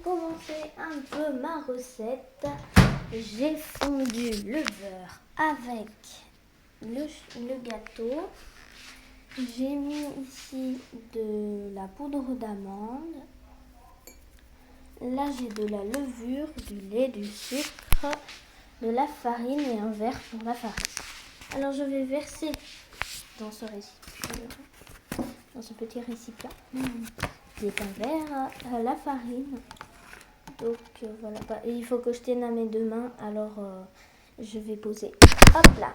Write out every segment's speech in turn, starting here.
commencer un peu ma recette. J'ai fondu le beurre avec le gâteau. J'ai mis ici de la poudre d'amande. Là, j'ai de la levure, du lait, du sucre, de la farine et un verre pour la farine. Alors, je vais verser dans ce petit récipient qui est un verre la farine. Donc voilà, et il faut que je tienne à mes deux mains. Alors, je vais poser. Hop là.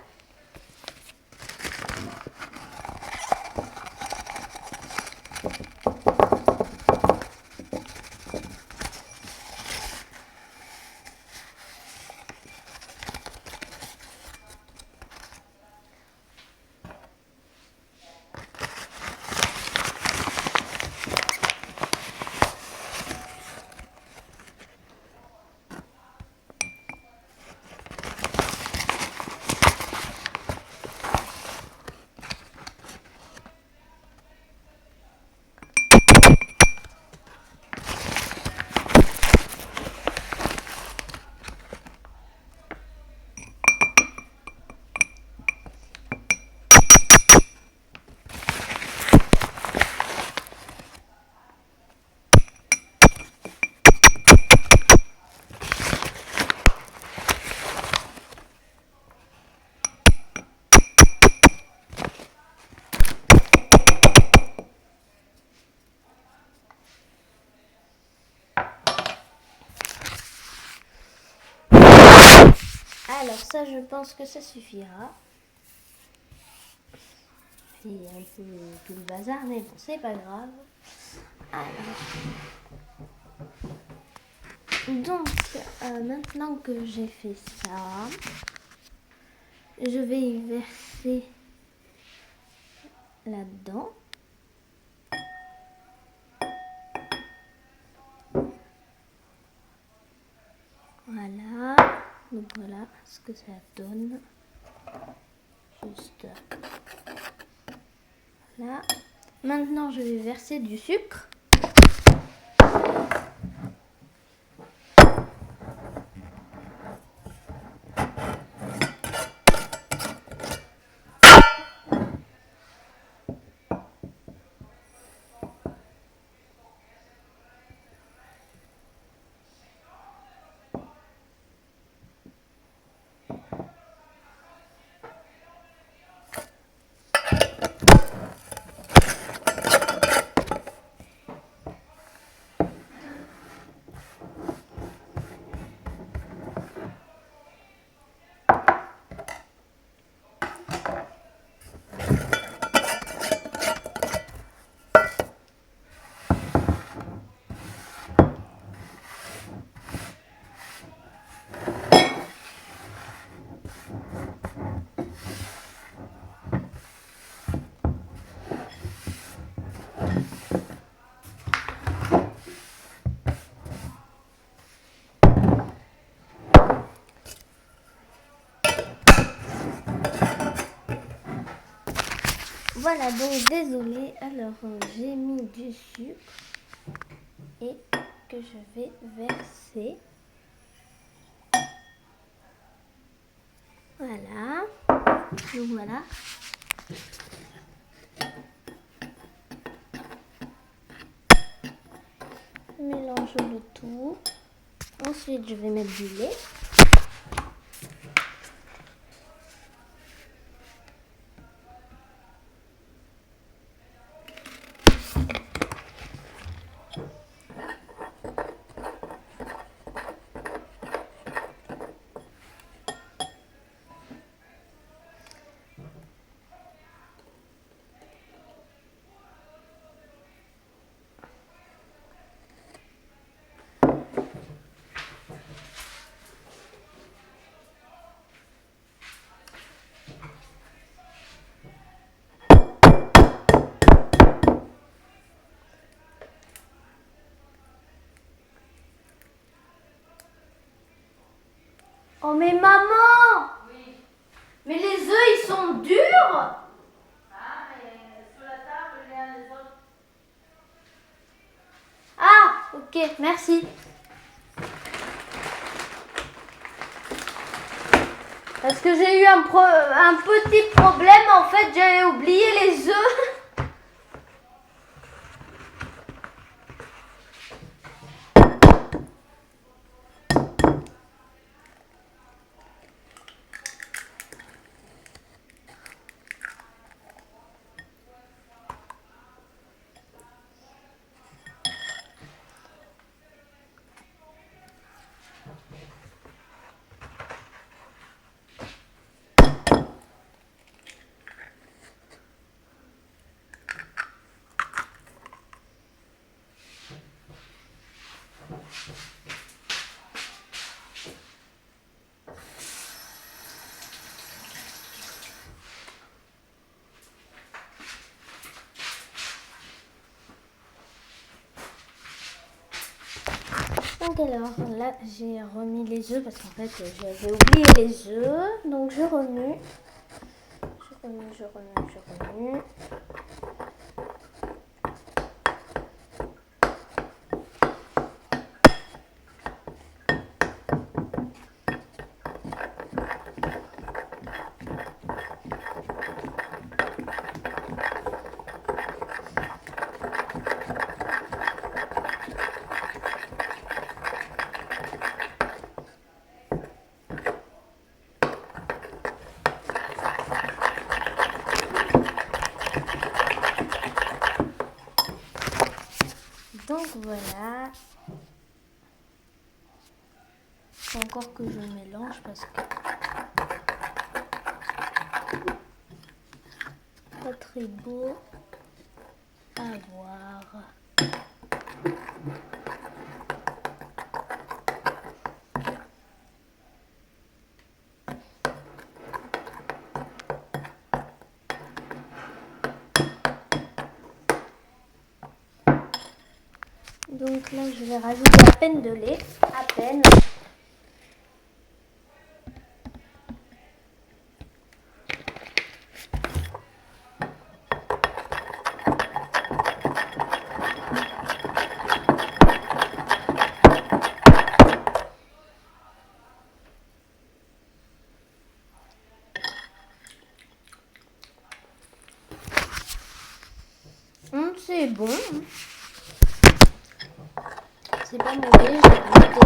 Alors ça, je pense que ça suffira. C'est un peu tout le bazar, mais bon, c'est pas grave. Alors, donc, maintenant que j'ai fait ça, je vais y verser là-dedans. Voilà. Donc voilà ce que ça donne. Juste là. Maintenant, je vais verser du sucre. Voilà, donc désolée, alors j'ai mis du sucre et que je vais verser. Voilà, donc voilà. Je mélange le tout. Ensuite, je vais mettre du lait. Oh mais maman! Oui. Mais les œufs ils sont durs! Ah, mais sur la table, il y a les autres. Ah, ok, merci. Parce que j'ai eu un petit problème, en fait, j'avais oublié les œufs. Donc alors là j'ai remis les œufs parce qu'en fait j'avais oublié les œufs, donc je remue. Je remue. Donc voilà. Faut encore que je mélange parce que pas très beau à voir. Donc là, je vais rajouter à peine de lait, à peine. C'est bon. C'est pas mauvais, j'ai goûté.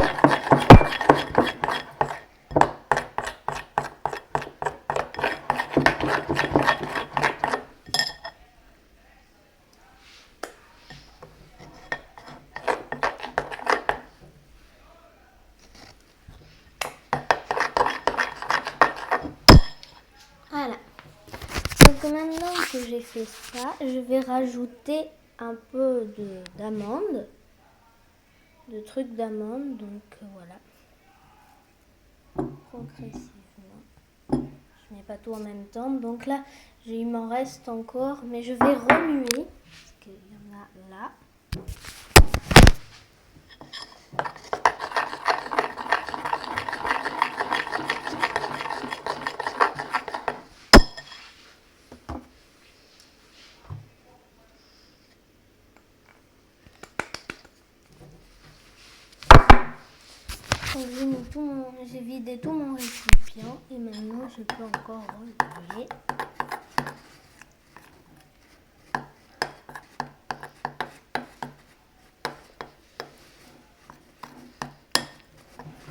Voilà. Donc maintenant que j'ai fait ça, je vais rajouter un peu d'amande, de trucs d'amande. Donc voilà. Progressivement. Je mets pas tout en même temps. Donc là, il m'en reste encore, mais je vais remuer parce qu'il y en a là. Donc j'ai vidé tout mon récipient et maintenant je peux encore remuer.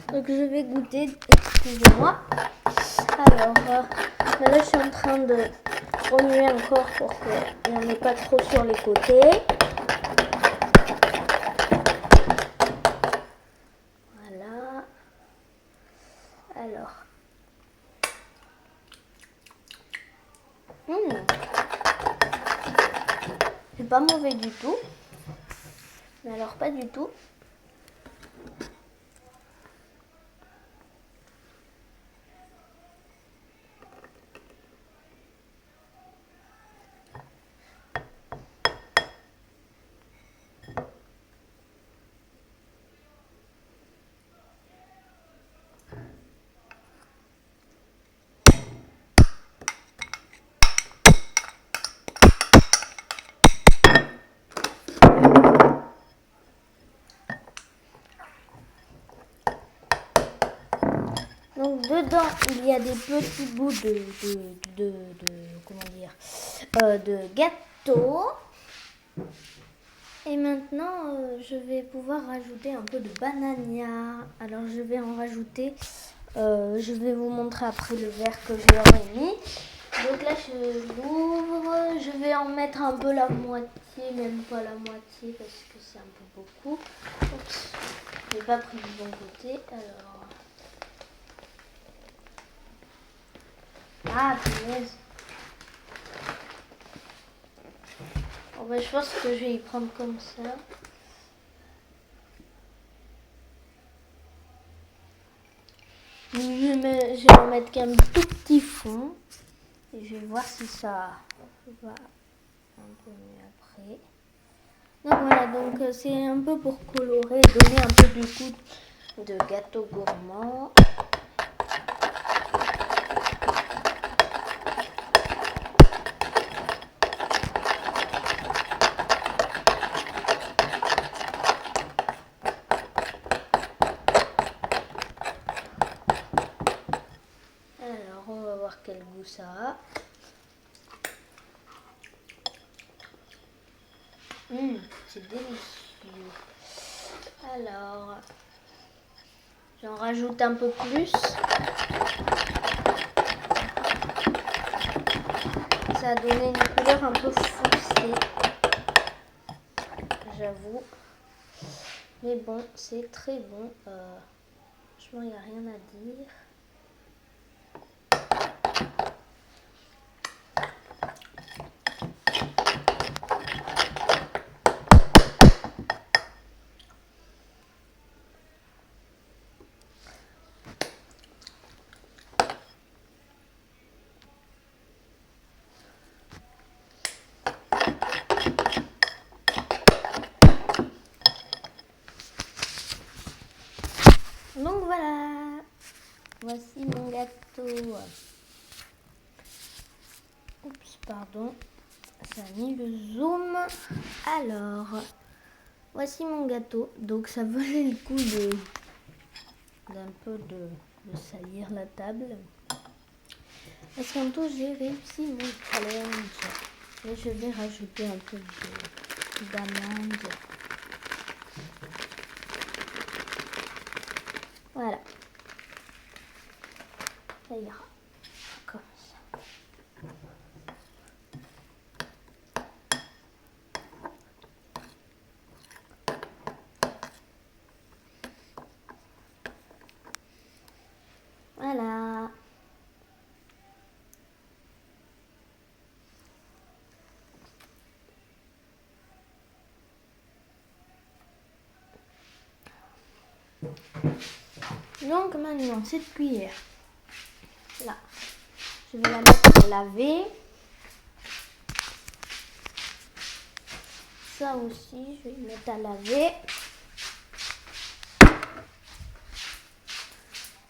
Donc je vais goûter, excusez-moi. Alors là je suis en train de remuer encore pour qu'il n'y en ait pas trop sur les côtés. Voilà. Alors. C'est pas mauvais du tout. Mais alors pas du tout. Donc dedans, il y a des petits bouts de gâteau. Et maintenant, je vais pouvoir rajouter un peu de banania. Alors, je vais en rajouter. Je vais vous montrer après le verre que j'aurais mis. Donc là, je l'ouvre. Je vais en mettre un peu la moitié, même pas la moitié, parce que c'est un peu beaucoup. Oups, je n'ai pas pris du bon côté. Alors. Ah, punaise. Bon, ben, je pense que je vais y prendre comme ça. Je vais en mettre qu'un tout petit fond. Et je vais voir si ça va un peu mieux après. Donc voilà, donc c'est un peu pour colorer, donner un peu du goût de gâteau gourmand. Alors, on va voir quel goût ça a. C'est délicieux. Alors, j'en rajoute un peu plus. Ça a donné une couleur un peu foncée, j'avoue. Mais bon, c'est très bon. Franchement, il n'y a rien à dire. Donc voilà, voici mon gâteau. Oups, pardon, ça a mis le zoom. Alors, voici mon gâteau. Donc ça valait le coup d'un peu de salir la table. Parce qu'en tout, j'ai réussi mon challenge. Et je vais rajouter un peu d'amandes. Voilà. Ça ira. Comme ça. Voilà. Donc maintenant, cette cuillère, là, je vais la mettre à laver. Ça aussi, je vais le mettre à laver.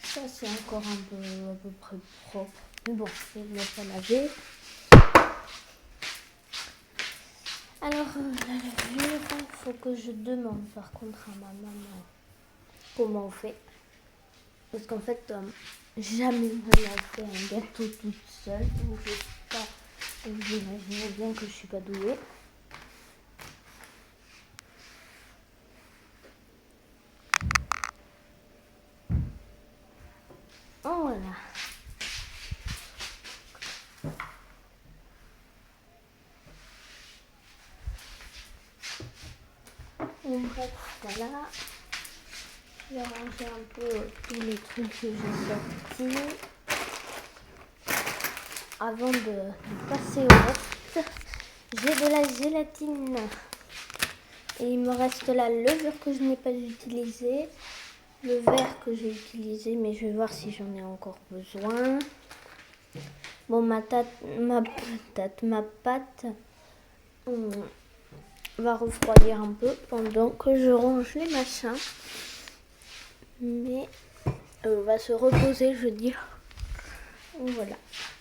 Ça, c'est encore à peu près propre. Mais bon, je vais le mettre à laver. Alors, la levure, il faut que je demande par contre à ma maman comment on fait. Parce qu'en fait, jamais elle a fait un gâteau toute seule. Donc, je sais pas. Vous imaginez bien que je suis pas douée. Oh, voilà. Donc, bref, voilà. Je vais ranger un peu tous les trucs que j'ai sortis. Avant de passer au reste, j'ai de la gélatine. Et il me reste la levure que je n'ai pas utilisée. Le verre que j'ai utilisé, mais je vais voir si j'en ai encore besoin. Bon, ma pâte va refroidir un peu pendant que je range les machins. Mais va se reposer, je veux dire. Voilà.